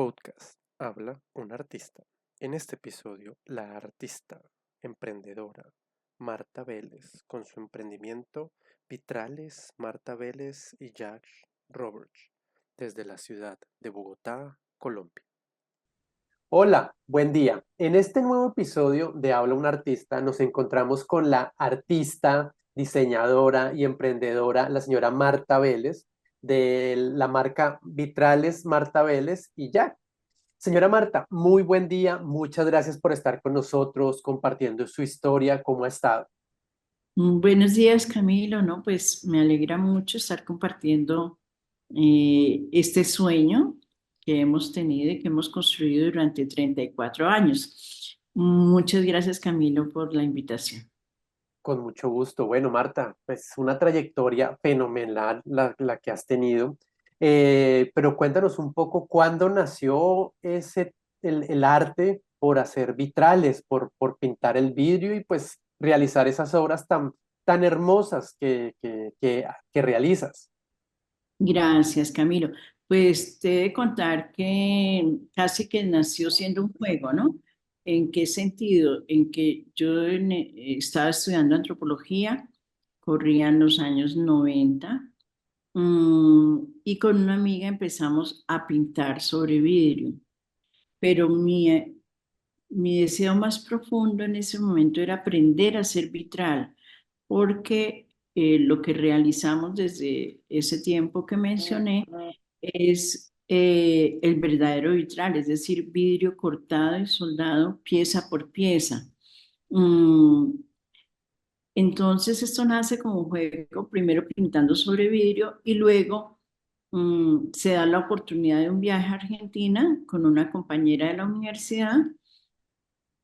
Podcast habla un artista. En este episodio, la artista emprendedora Marta Vélez con su emprendimiento Vitrales Marta Vélez y Jack Roberts desde la ciudad de Bogotá, Colombia. Hola, buen día. En este nuevo episodio de Habla un artista nos encontramos con la artista, diseñadora y emprendedora, la señora Marta Vélez, de la marca Vitrales Marta Vélez y Jack. Señora Marta, muy buen día. Muchas gracias por estar con nosotros, compartiendo su historia, cómo ha estado. Buenos días, Camilo, ¿no? Pues me alegra mucho estar compartiendo este sueño que hemos tenido y que hemos construido durante 34 años. Muchas gracias, Camilo, por la invitación. Con mucho gusto. Bueno, Marta, pues una trayectoria fenomenal la que has tenido. Pero cuéntanos un poco cuándo nació el arte por hacer vitrales, por pintar el vidrio y pues realizar esas obras tan hermosas que realizas. Gracias, Camilo. Pues te he de contar que casi que nació siendo un juego, ¿no? ¿En qué sentido? En que estaba estudiando antropología, corrían los años 90. Y con una amiga empezamos a pintar sobre vidrio, pero mi deseo más profundo en ese momento era aprender a hacer vitral, porque lo que realizamos desde ese tiempo que mencioné es el verdadero vitral, es decir, vidrio cortado y soldado pieza por pieza. Mm, entonces esto nace como un juego, primero pintando sobre vidrio y luego se da la oportunidad de un viaje a Argentina con una compañera de la universidad,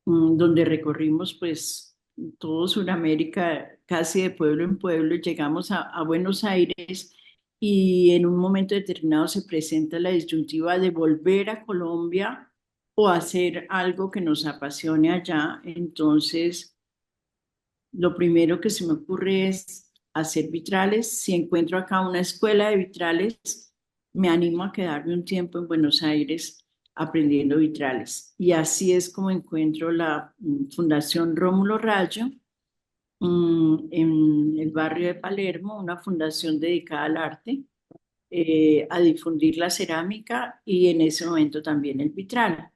donde recorrimos pues todo Sudamérica, casi de pueblo en pueblo, llegamos a Buenos Aires y en un momento determinado se presenta la disyuntiva de volver a Colombia o hacer algo que nos apasione allá. Entonces lo primero que se me ocurre es hacer vitrales. Si encuentro acá una escuela de vitrales, me animo a quedarme un tiempo en Buenos Aires aprendiendo vitrales. Y así es como encuentro la Fundación Rómulo Rayo en el barrio de Palermo, una fundación dedicada al arte, a difundir la cerámica y en ese momento también el vitral.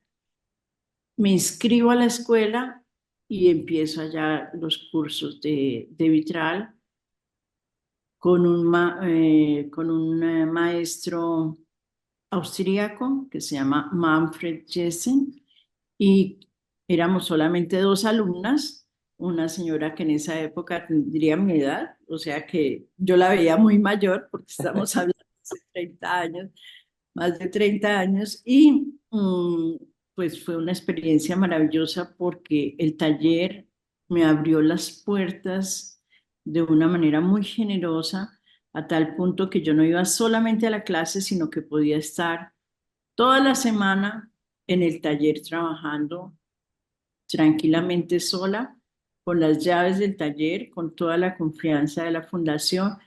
Me inscribo a la escuela y empiezo allá los cursos de vitral con un maestro austríaco que se llama Manfred Jessen y éramos solamente dos alumnas, una señora que en esa época tendría mi edad, o sea que yo la veía muy mayor porque estamos hablando de 30 años, más de 30 años y pues fue una experiencia maravillosa porque el taller me abrió las puertas de una manera muy generosa a tal punto que yo no iba solamente a la clase, sino que podía estar toda la semana en el taller trabajando tranquilamente sola, con las llaves del taller, con toda la confianza de la fundación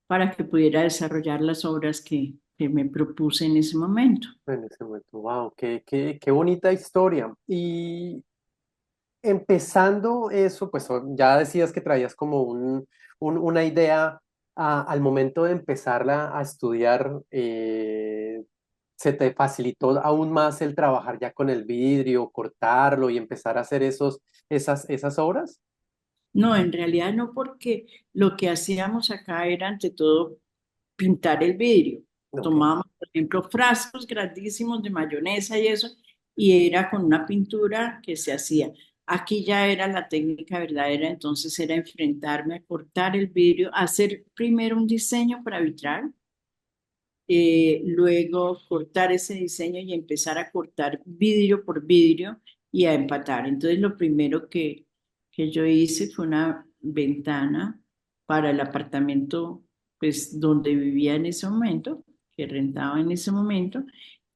para que pudiera desarrollar las obras que me propuse en ese momento. En ese momento, wow, qué bonita historia. Y empezando eso, pues ya decías que traías como una idea al momento de empezarla a estudiar, ¿se te facilitó aún más el trabajar ya con el vidrio, cortarlo y empezar a hacer esas obras? No, en realidad no, porque lo que hacíamos acá era ante todo pintar el vidrio. Ok. Tomábamos, por ejemplo, frascos grandísimos de mayonesa y eso, y era con una pintura que se hacía. Aquí ya era la técnica verdadera, entonces era enfrentarme a cortar el vidrio, hacer primero un diseño para vitrar, luego cortar ese diseño y empezar a cortar vidrio por vidrio y a empatar. Entonces lo primero que yo hice fue una ventana para el apartamento pues donde vivía en ese momento, que rentaba en ese momento,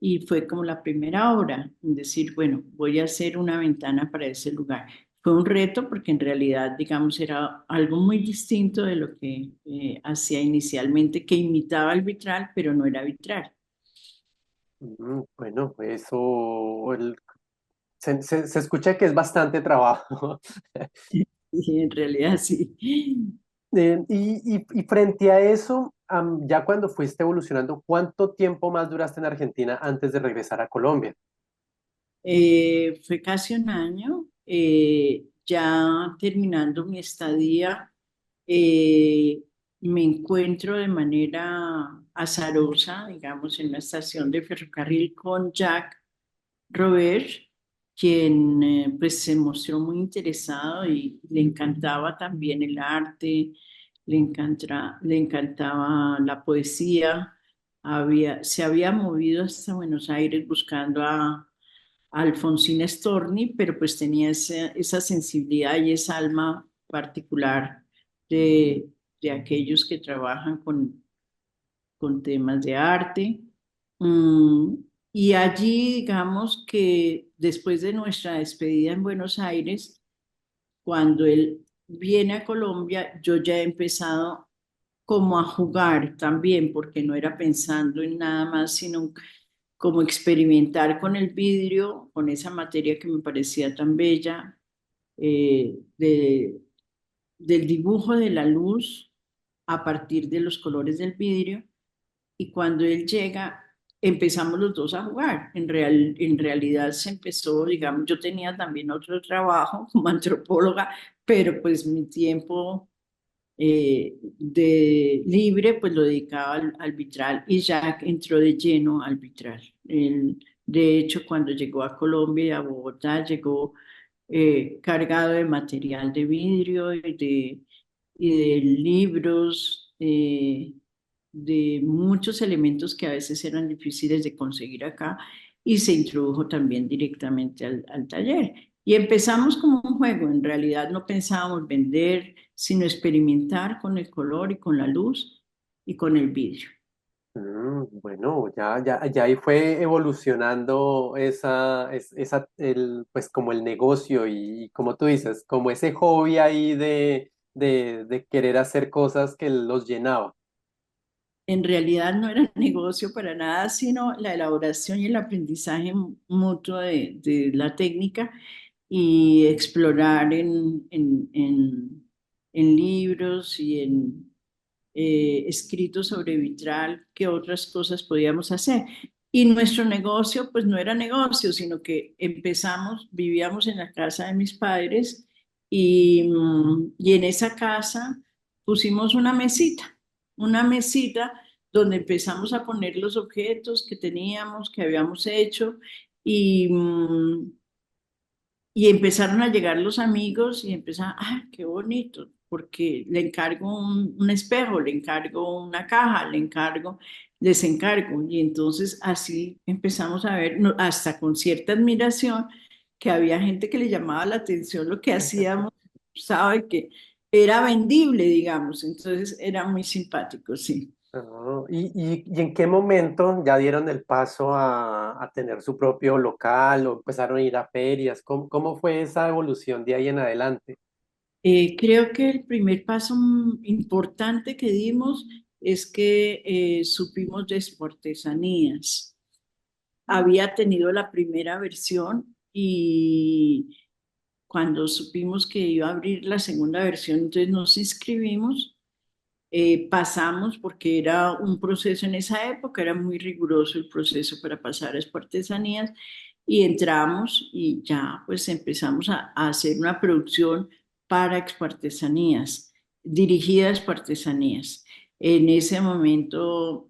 y fue como la primera obra, en decir, bueno, voy a hacer una ventana para ese lugar. Fue un reto porque en realidad, digamos, era algo muy distinto de lo que hacía inicialmente, que imitaba el vitral, pero no era vitral. Bueno, eso se escucha que es bastante trabajo. Y en realidad sí. Y frente a eso, ya cuando fuiste evolucionando, ¿cuánto tiempo más duraste en Argentina antes de regresar a Colombia? Fue casi un año, ya terminando mi estadía, eh, me encuentro de manera azarosa, digamos, en una estación de ferrocarril con Jack Robert, quien pues se mostró muy interesado y le encantaba también el arte, le encantaba la poesía, se había movido hasta Buenos Aires buscando a Alfonsina Storni, pero pues tenía esa sensibilidad y esa alma particular de, de aquellos que trabajan con temas de arte. Mm, y allí, digamos que después de nuestra despedida en Buenos Aires, cuando él viene a Colombia, yo ya he empezado como a jugar también, porque no era pensando en nada más, sino como experimentar con el vidrio, con esa materia que me parecía tan bella, del dibujo de la luz a partir de los colores del vidrio. Y cuando él llega, empezamos los dos a jugar. En realidad se empezó, digamos, yo tenía también otro trabajo como antropóloga, pero pues mi tiempo de libre pues lo dedicaba al vitral y Jack entró de lleno al vitral. Él, de hecho, cuando llegó a Colombia y a Bogotá, llegó cargado de material de vidrio y de libros, de muchos elementos que a veces eran difíciles de conseguir acá y se introdujo también directamente al taller. Y empezamos como un juego, en realidad no pensábamos vender, sino experimentar con el color y con la luz y con el vidrio. Bueno, ya ahí fue evolucionando pues como el negocio y como tú dices, como ese hobby ahí de querer hacer cosas que los llenaba. En realidad no era negocio para nada, sino la elaboración y el aprendizaje mutuo de la técnica y explorar en libros y en escritos sobre vitral qué otras cosas podíamos hacer. Y nuestro negocio, pues no era negocio, sino que empezamos, vivíamos en la casa de mis padres y en esa casa pusimos una mesita donde empezamos a poner los objetos que teníamos, que habíamos hecho y empezaron a llegar los amigos y empezaron, ah, qué bonito, porque le encargo un espejo, le encargo una caja, les encargo. Y entonces así empezamos a ver, hasta con cierta admiración, que había gente que le llamaba la atención lo que hacíamos, sabe que era vendible, digamos. Entonces era muy simpático, sí. ¿Y en qué momento ya dieron el paso a tener su propio local o empezaron a ir a ferias? ¿Cómo fue esa evolución de ahí en adelante? Creo que el primer paso importante que dimos es que supimos de artesanías. Había tenido la primera versión y cuando supimos que iba a abrir la segunda versión, entonces nos inscribimos, pasamos porque era un proceso en esa época, era muy riguroso el proceso para pasar a artesanías y entramos y ya pues empezamos a hacer una producción para expartesanías, dirigidas para artesanías. En ese momento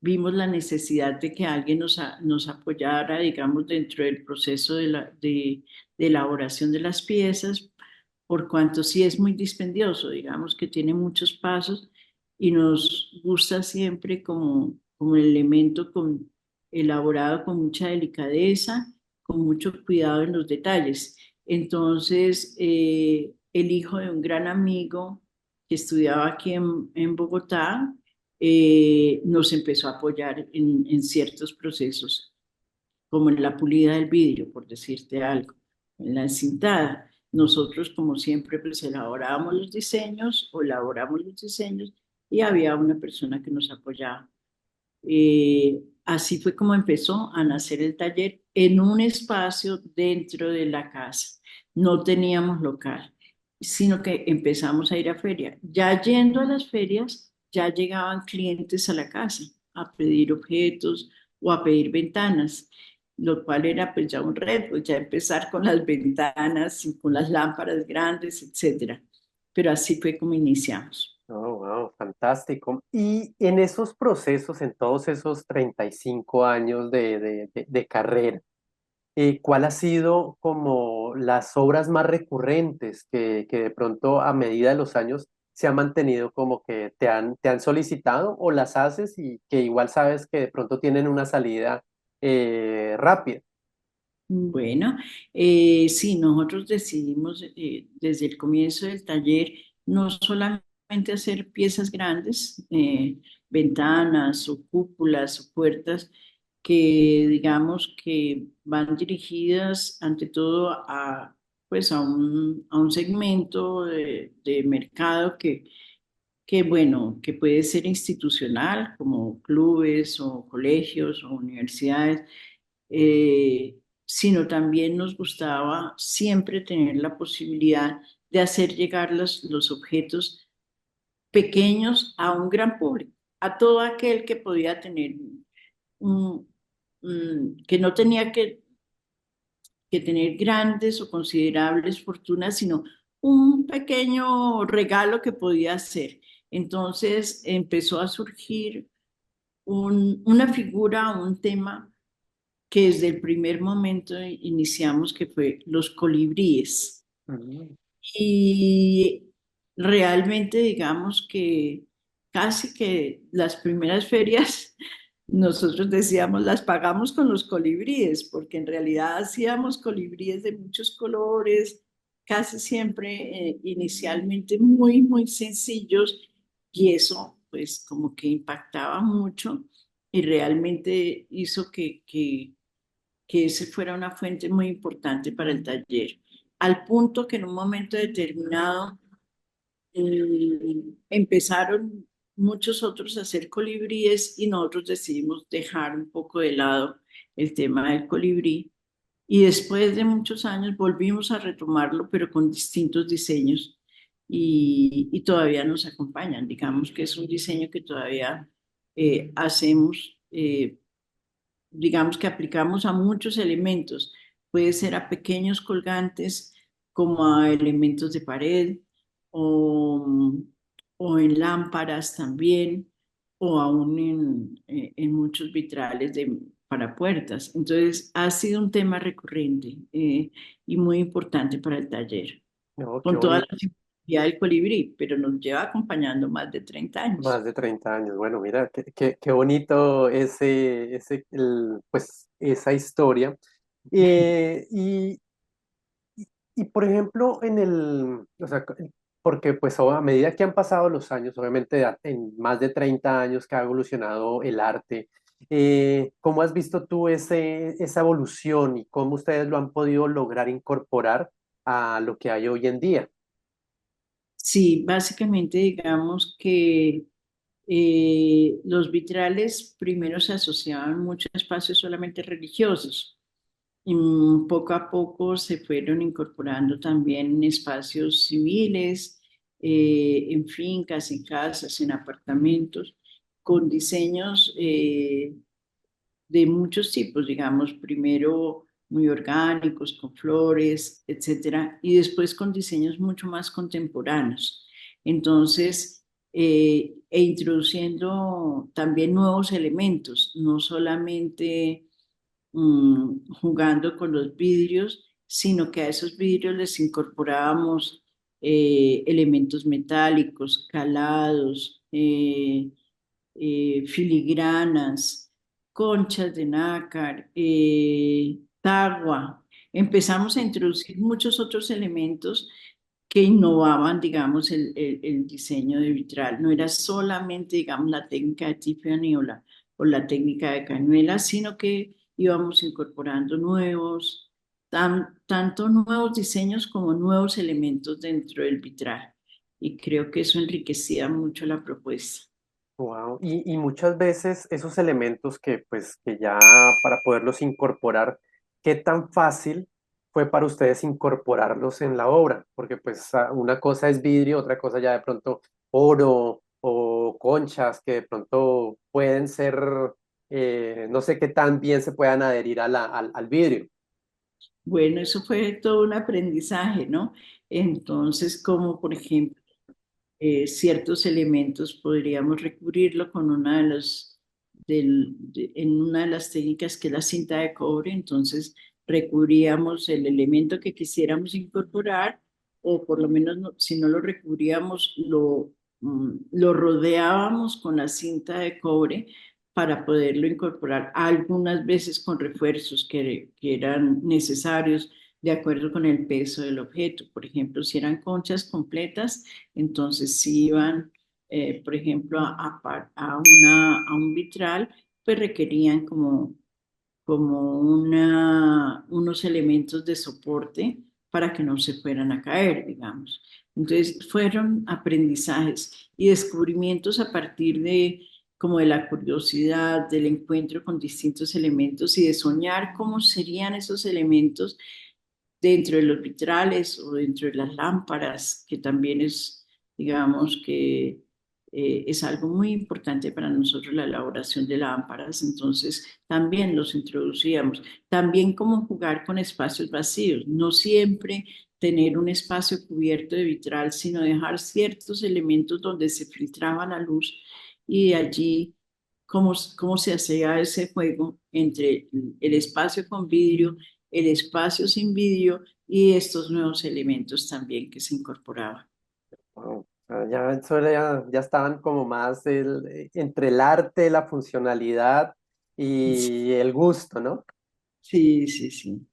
vimos la necesidad de que alguien nos apoyara, digamos, dentro del proceso de elaboración de las piezas, por cuanto sí es muy dispendioso, digamos que tiene muchos pasos y nos gusta siempre como el elemento elaborado con mucha delicadeza, con mucho cuidado en los detalles. Entonces, el hijo de un gran amigo que estudiaba aquí en Bogotá, nos empezó a apoyar en ciertos procesos como en la pulida del vidrio, por decirte algo, en la encintada. Nosotros, como siempre, pues elaborábamos los diseños o elaboramos los diseños y había una persona que nos apoyaba. así fue como empezó a nacer el taller en un espacio dentro de la casa. No teníamos local, sino que empezamos a ir a feria. Ya yendo a las ferias, ya llegaban clientes a la casa a pedir objetos o a pedir ventanas, lo cual era pues ya un reto, ya empezar con las ventanas y con las lámparas grandes, etcétera. Pero así fue como iniciamos. Oh, wow, fantástico. Y en esos procesos, en todos esos 35 años de carrera, ¿cuál ha sido como las obras más recurrentes que de pronto a medida de los años se han mantenido como que te han solicitado o las haces y que igual sabes que de pronto tienen una salida rápida? Bueno, sí, nosotros decidimos desde el comienzo del taller no solamente hacer piezas grandes, ventanas o cúpulas o puertas, que digamos que van dirigidas ante todo a, pues a un segmento de mercado que, bueno, que puede ser institucional, como clubes o colegios o universidades, sino también nos gustaba siempre tener la posibilidad de hacer llegar los objetos pequeños a un gran público, a todo aquel que podía tener que no tenía que tener grandes o considerables fortunas, sino un pequeño regalo que podía hacer. Entonces empezó a surgir una figura, un tema que desde el primer momento iniciamos, que fue los colibríes. Mm. Y realmente digamos que casi que las primeras ferias nosotros decíamos las pagamos con los colibríes, porque en realidad hacíamos colibríes de muchos colores, casi siempre inicialmente muy, muy sencillos, y eso pues como que impactaba mucho y realmente hizo que ese fuera una fuente muy importante para el taller, al punto que en un momento determinado empezaron muchos otros a hacer colibríes y nosotros decidimos dejar un poco de lado el tema del colibrí, y después de muchos años volvimos a retomarlo, pero con distintos diseños, y todavía nos acompañan. Digamos que es un diseño que todavía hacemos. Digamos que aplicamos a muchos elementos. Puede ser a pequeños colgantes como a elementos de pared o, o en lámparas también, o aún en muchos vitrales para puertas. Entonces ha sido un tema recurrente y muy importante para el taller, No, qué con toda la bonito. simplicidad del colibrí, pero nos lleva acompañando más de 30 años. Más de 30 años. Bueno, mira, qué bonito pues, esa historia. Eh, y, y, por ejemplo, o sea, porque pues a medida que han pasado los años, obviamente en más de 30 años que ha evolucionado el arte, ¿cómo has visto tú esa evolución y cómo ustedes lo han podido lograr incorporar a lo que hay hoy en día? Sí, básicamente digamos que los vitrales primero se asociaban mucho a espacios solamente religiosos, y poco a poco se fueron incorporando también en espacios civiles, en fincas, en casas, en apartamentos, con diseños de muchos tipos, digamos, primero muy orgánicos, con flores, etcétera, y después con diseños mucho más contemporáneos. Entonces, introduciendo también nuevos elementos, no solamente jugando con los vidrios, sino que a esos vidrios les incorporábamos elementos metálicos, calados, filigranas, conchas de nácar, tagua. Empezamos a introducir muchos otros elementos que innovaban, digamos, el diseño de vitral. No era solamente, digamos, la técnica de Tiffany o la técnica de cañuela, sino que íbamos incorporando tanto nuevos diseños como nuevos elementos dentro del vitral. Y creo que eso enriquecía mucho la propuesta. Wow. Y muchas veces esos elementos que pues que ya para poderlos incorporar, ¿qué tan fácil fue para ustedes incorporarlos en la obra? Porque pues una cosa es vidrio, otra cosa ya de pronto oro o conchas que de pronto pueden ser, no sé qué tan bien se puedan adherir a al vidrio. Bueno, eso fue todo un aprendizaje, ¿no? Entonces, como por ejemplo, ciertos elementos podríamos recubrirlo con una de en una de las técnicas que es la cinta de cobre. Entonces recubríamos el elemento que quisiéramos incorporar, o por lo menos si no lo recubríamos, lo rodeábamos con la cinta de cobre para poderlo incorporar, algunas veces con refuerzos que eran necesarios de acuerdo con el peso del objeto. Por ejemplo, si eran conchas completas, entonces, si iban, por ejemplo, a un vitral, pues requerían como unos elementos de soporte para que no se fueran a caer, digamos. Entonces, fueron aprendizajes y descubrimientos a partir de como de la curiosidad, del encuentro con distintos elementos y de soñar cómo serían esos elementos dentro de los vitrales o dentro de las lámparas, que también es, digamos, que es algo muy importante para nosotros la elaboración de lámparas. Entonces también los introducíamos. También cómo jugar con espacios vacíos, no siempre tener un espacio cubierto de vitral, sino dejar ciertos elementos donde se filtraba la luz, y de allí cómo se hacía ese juego entre el espacio con vidrio, el espacio sin vidrio y estos nuevos elementos también que se incorporaban. Wow. Ya, ya estaban como más entre el arte, la funcionalidad y el gusto, ¿no? Sí, sí, sí.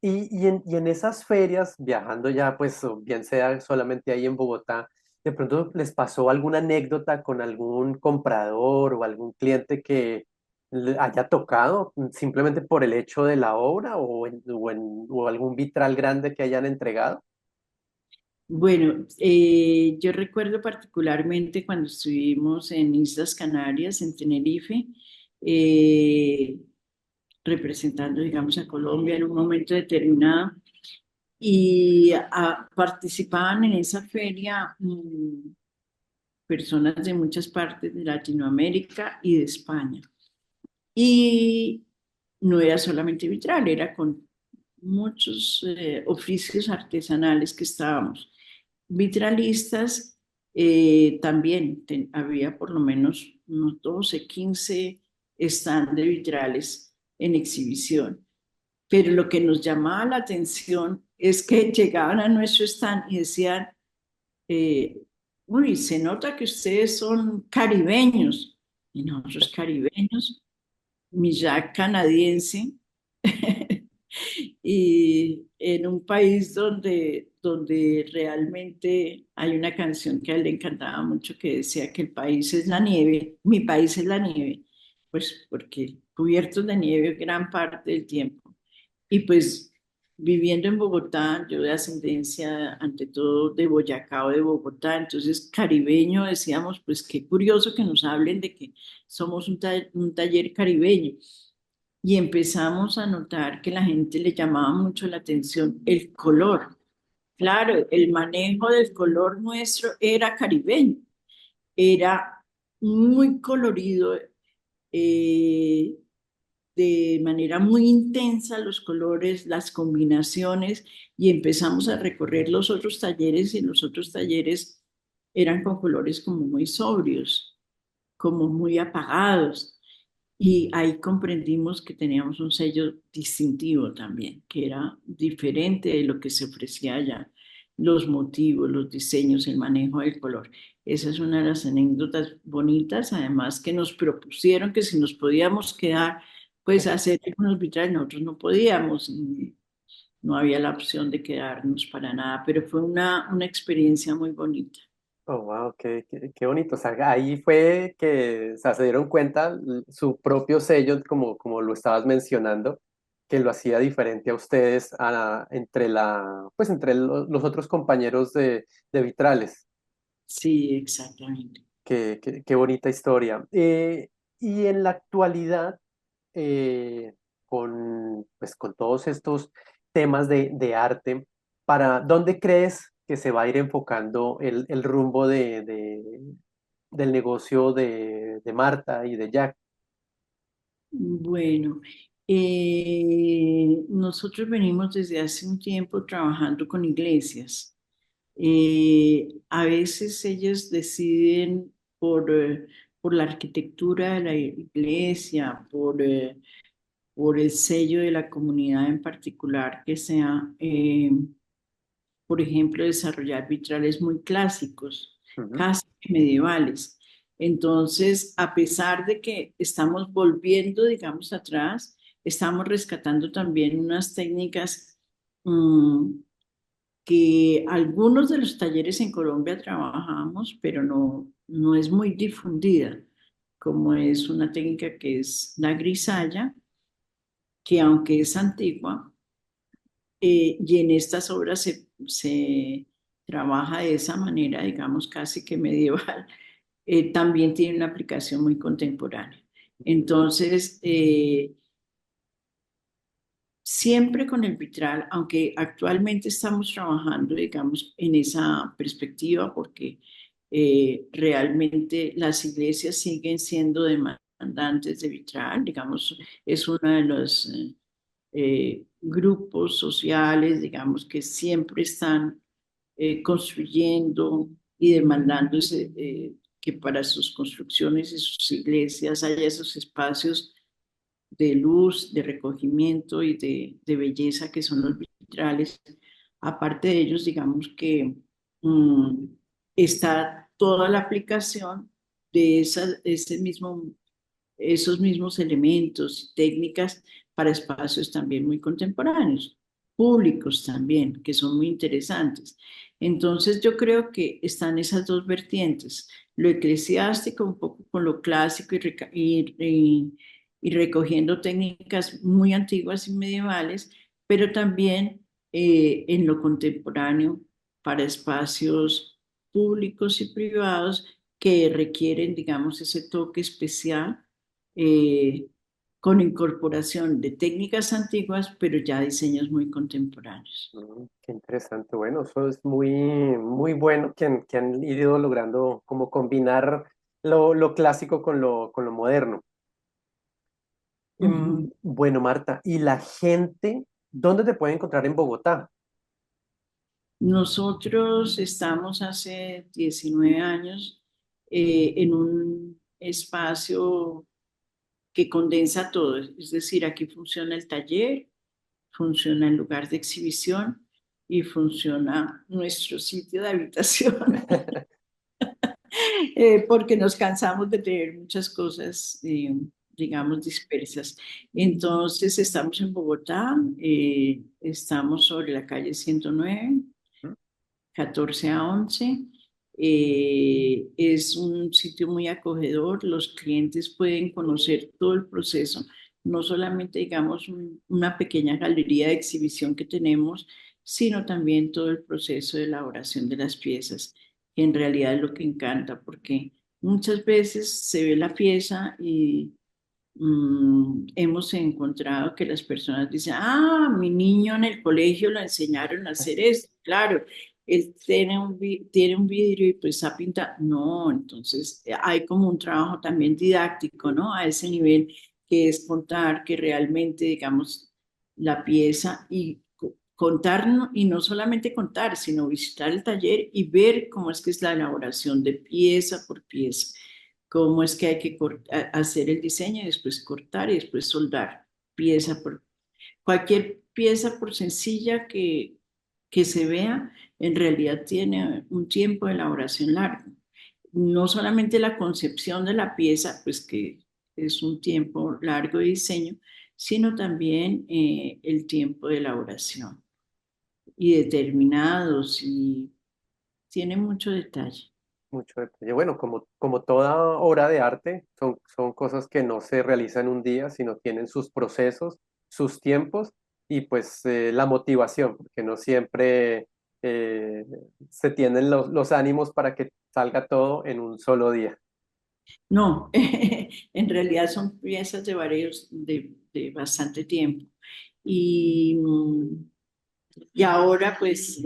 Y en esas ferias, viajando ya, pues, o bien sea solamente ahí en Bogotá, ¿de pronto les pasó alguna anécdota con algún comprador o algún cliente que le haya tocado simplemente por el hecho de la obra o algún vitral grande que hayan entregado? Bueno, yo recuerdo particularmente cuando estuvimos en Islas Canarias, en Tenerife, eh, representando, digamos, a Colombia en un momento determinado, y participaban en esa feria personas de muchas partes de Latinoamérica y de España. Y no era solamente vitral, era con muchos oficios artesanales que estábamos. Vitralistas, también había por lo menos unos 12, 15 stand de vitrales en exhibición. Pero lo que nos llamaba la atención es que llegaban a nuestro stand y decían, eh, uy, se nota que ustedes son caribeños. Y nosotros caribeños, Millac canadiense, y en un país donde realmente hay una canción que a él le encantaba mucho, que decía que el país es la nieve, mi país es la nieve, pues porque cubiertos de nieve gran parte del tiempo. Y pues viviendo en Bogotá, yo de ascendencia ante todo de Boyacá o de Bogotá, entonces caribeño, decíamos, pues qué curioso que nos hablen de que somos un taller caribeño. Y empezamos a notar que la gente le llamaba mucho la atención el color. Claro, el manejo del color nuestro era caribeño, era muy colorido, eh, de manera muy intensa los colores, las combinaciones, y empezamos a recorrer los otros talleres, y los otros talleres eran con colores como muy sobrios, como muy apagados. Y ahí comprendimos que teníamos un sello distintivo también, que era diferente de lo que se ofrecía allá. Los motivos, los diseños, el manejo del color. Esa es una de las anécdotas bonitas, además que nos propusieron que si nos podíamos quedar, pues a hacer unos vitrales, nosotros no podíamos, no había la opción de quedarnos para nada, pero fue una experiencia muy bonita. Oh, wow, qué bonito. O sea, ahí fue que, o sea, se dieron cuenta su propio sello, como lo estabas mencionando, que lo hacía diferente a ustedes entre entre los otros compañeros de vitrales. Sí, exactamente. qué bonita historia. Y en la actualidad, pues, con todos estos temas de arte, ¿para dónde crees que se va a ir enfocando el rumbo del negocio de Marta y de Jack? Bueno, nosotros venimos desde hace un tiempo trabajando con iglesias. A veces ellos deciden por la arquitectura de la iglesia, por el sello de la comunidad en particular, que sea, por ejemplo, desarrollar vitrales muy clásicos, Ujú. casi medievales. Entonces, a pesar de que estamos volviendo, digamos, atrás, estamos rescatando también unas técnicas mm, que algunos de los talleres en Colombia trabajamos, pero no es muy difundida, como es una técnica que es la grisalla, que aunque es antigua, y en estas obras se trabaja de esa manera, digamos, casi que medieval, también tiene una aplicación muy contemporánea. Entonces, siempre con el vitral, aunque actualmente estamos trabajando, digamos, en esa perspectiva, porque realmente las iglesias siguen siendo demandantes de vitral, digamos, es uno de los grupos sociales, digamos, que siempre están construyendo y demandando que para sus construcciones y sus iglesias haya esos espacios de luz, de recogimiento y de belleza que son los vitrales. Aparte de ellos, digamos que mm, está toda la aplicación de esos mismos elementos y técnicas para espacios también muy contemporáneos, públicos también, que son muy interesantes. Entonces yo creo que están esas dos vertientes, lo eclesiástico un poco con lo clásico y recogiendo técnicas muy antiguas y medievales, pero también en lo contemporáneo para espacios públicos y privados que requieren, digamos, ese toque especial eh, con incorporación de técnicas antiguas, pero ya diseños muy contemporáneos. Qué interesante. Bueno, eso es muy bueno que han ido logrando como combinar lo clásico con lo moderno. Ujú. Bueno, Marta, ¿y la gente dónde te puede encontrar en Bogotá? Nosotros estamos hace 19 años en un espacio que condensa todo, es decir, aquí funciona el taller, funciona el lugar de exhibición y funciona nuestro sitio de habitación. Porque nos cansamos de tener muchas cosas, digamos, dispersas. Entonces, estamos en Bogotá, estamos sobre la calle 109, 14 a 11. Es un sitio muy acogedor, los clientes pueden conocer todo el proceso, no solamente, digamos, una pequeña galería de exhibición que tenemos, sino también todo el proceso de elaboración de las piezas, que en realidad es lo que encanta, porque muchas veces se ve la pieza y hemos encontrado que las personas dicen, ah, mi niño en el colegio lo enseñaron a hacer esto. Claro, él tiene un vidrio y pues está pintado. No, entonces hay como un trabajo también didáctico, ¿no? A ese nivel que es contar que realmente, digamos, la pieza y contar, y no solamente contar, sino visitar el taller y ver cómo es que es la elaboración de pieza por pieza, cómo es que hay que hacer el diseño y después cortar y después soldar pieza por cualquier pieza por sencilla que se vea, en realidad tiene un tiempo de elaboración largo. No solamente la concepción de la pieza, pues que es un tiempo largo de diseño, sino también el tiempo de elaboración y determinados y tiene mucho detalle. Mucho detalle. Bueno, como toda obra de arte, son cosas que no se realizan un día, sino tienen sus procesos, sus tiempos y pues la motivación, porque no siempre eh, se tienen los ánimos para que salga todo en un solo día. No, en realidad son piezas de varios, de bastante tiempo. Y, y ahora pues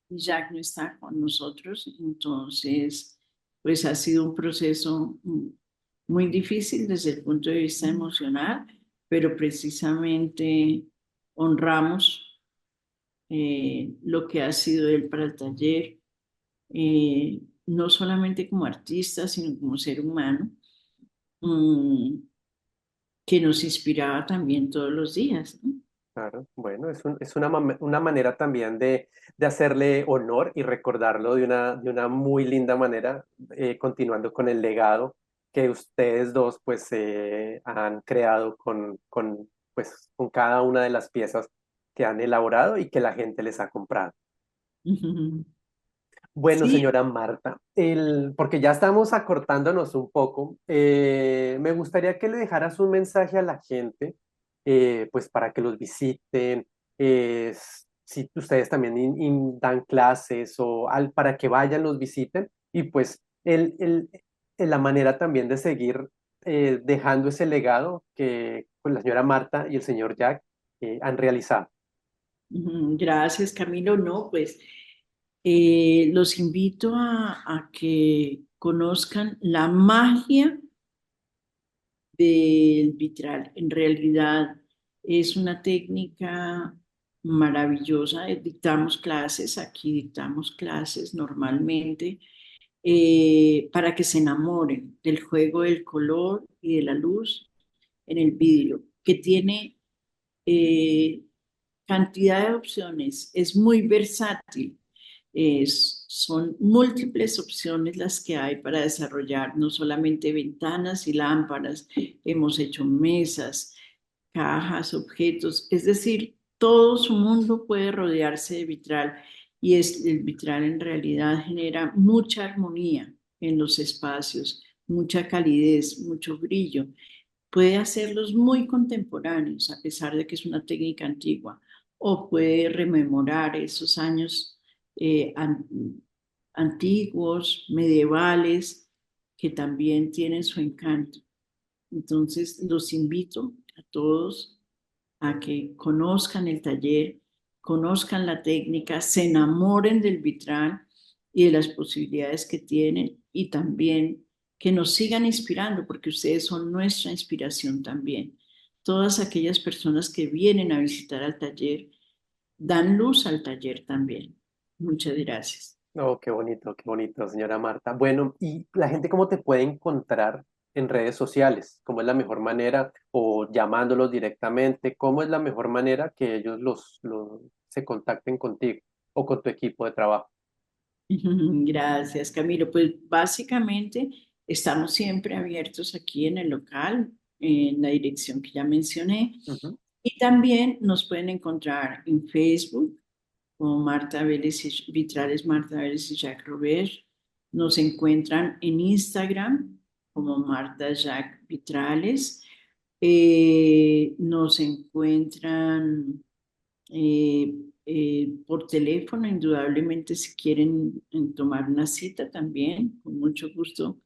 Jack no está con nosotros, entonces pues ha sido un proceso muy difícil desde el punto de vista emocional, pero precisamente honramos lo que ha sido él para el taller, no solamente como artista, sino como ser humano, mm, que nos inspiraba también todos los días, ¿no? Claro, bueno, es una manera también de hacerle honor y recordarlo de una muy linda manera, continuando con el legado que ustedes dos pues han creado pues, con cada una de las piezas que han elaborado y que la gente les ha comprado. Bueno, Sí. señora Marta, porque ya estamos acortándonos un poco, me gustaría que le dejaras un mensaje a la gente, pues para que los visiten, si ustedes también dan clases o para que vayan, los visiten y pues la manera también de seguir dejando ese legado que pues, la señora Marta y el señor Jack han realizado. Gracias, Camilo. No, pues los invito a que conozcan la magia del vitral. En realidad es una técnica maravillosa. Dictamos clases, aquí dictamos clases normalmente para que se enamoren del juego del color y de la luz en el vidrio, que tiene eh, cantidad de opciones, es muy versátil. Son múltiples opciones las que hay para desarrollar, no solamente ventanas y lámparas, hemos hecho mesas, cajas, objetos, es decir, todo su mundo puede rodearse de vitral y el vitral en realidad genera mucha armonía en los espacios, mucha calidez, mucho brillo. Puede hacerlos muy contemporáneos, a pesar de que es una técnica antigua, o puede rememorar esos años eh, an- antiguos, medievales, que también tienen su encanto. Entonces, los invito a todos a que conozcan el taller, conozcan la técnica, se enamoren del vitral y de las posibilidades que tienen y también que nos sigan inspirando porque ustedes son nuestra inspiración también. Todas aquellas personas que vienen a visitar al taller dan luz al taller también. Muchas gracias. Oh, qué bonito, señora Marta. Bueno, ¿y la gente cómo te puede encontrar en redes sociales? ¿Cómo es la mejor manera? O llamándolos directamente, ¿cómo es la mejor manera que ellos se contacten contigo o con tu equipo de trabajo? Gracias, Camilo. Pues básicamente estamos siempre abiertos aquí en el local, en la dirección que ya mencioné. Ujú. Y también nos pueden encontrar en Facebook como Marta Vélez y Vitrales Marta Vélez y Jack Robert. Nos encuentran en Instagram como Marta Jack Vitrales. Nos encuentran por teléfono, indudablemente si quieren tomar una cita también, con mucho gusto,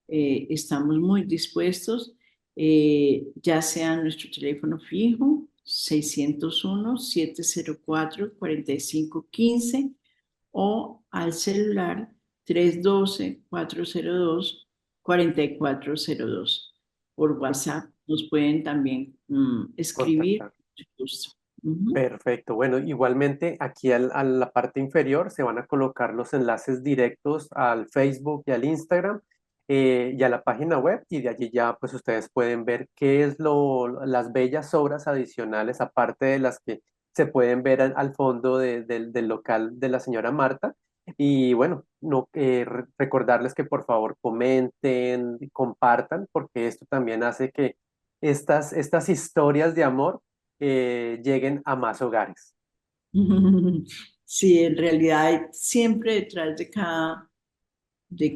estamos muy dispuestos, ya sea nuestro teléfono fijo 601-704-4515 o al celular 312-402-4402. Por WhatsApp nos pueden también escribir. Contactar. Mucho gusto. Ujú. Perfecto. Bueno, igualmente aquí a la parte inferior se van a colocar los enlaces directos al Facebook y al Instagram y a la página web y de allí ya pues ustedes pueden ver qué es las bellas obras adicionales aparte de las que se pueden ver al fondo del local de la señora Marta. Y bueno, no, recordarles que por favor comenten, compartan, porque esto también hace que estas historias de amor lleguen a más hogares. Sí, en realidad siempre detrás de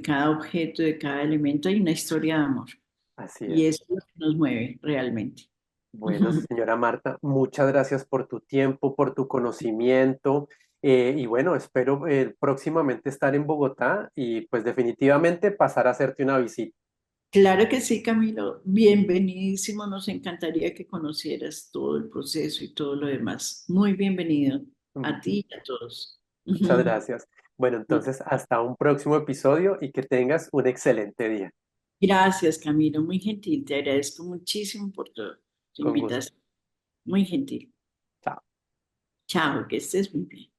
cada objeto, de cada elemento hay una historia de amor Así y es. eso es lo que nos mueve realmente. Bueno, señora Marta, muchas gracias por tu tiempo, por tu conocimiento Y bueno, espero próximamente estar en Bogotá y pues definitivamente pasar a hacerte una visita. Claro que sí, Camilo. Bienvenidísimo. Nos encantaría que conocieras todo el proceso y todo lo demás. Muy bienvenido a Mm, ti y a todos. Muchas gracias. Bueno, entonces hasta un próximo episodio y que tengas un excelente día. Gracias, Camilo. Muy gentil. Te agradezco muchísimo por tu Con gusto. invitación. Muy gentil. Chao. Chao, que estés muy bien.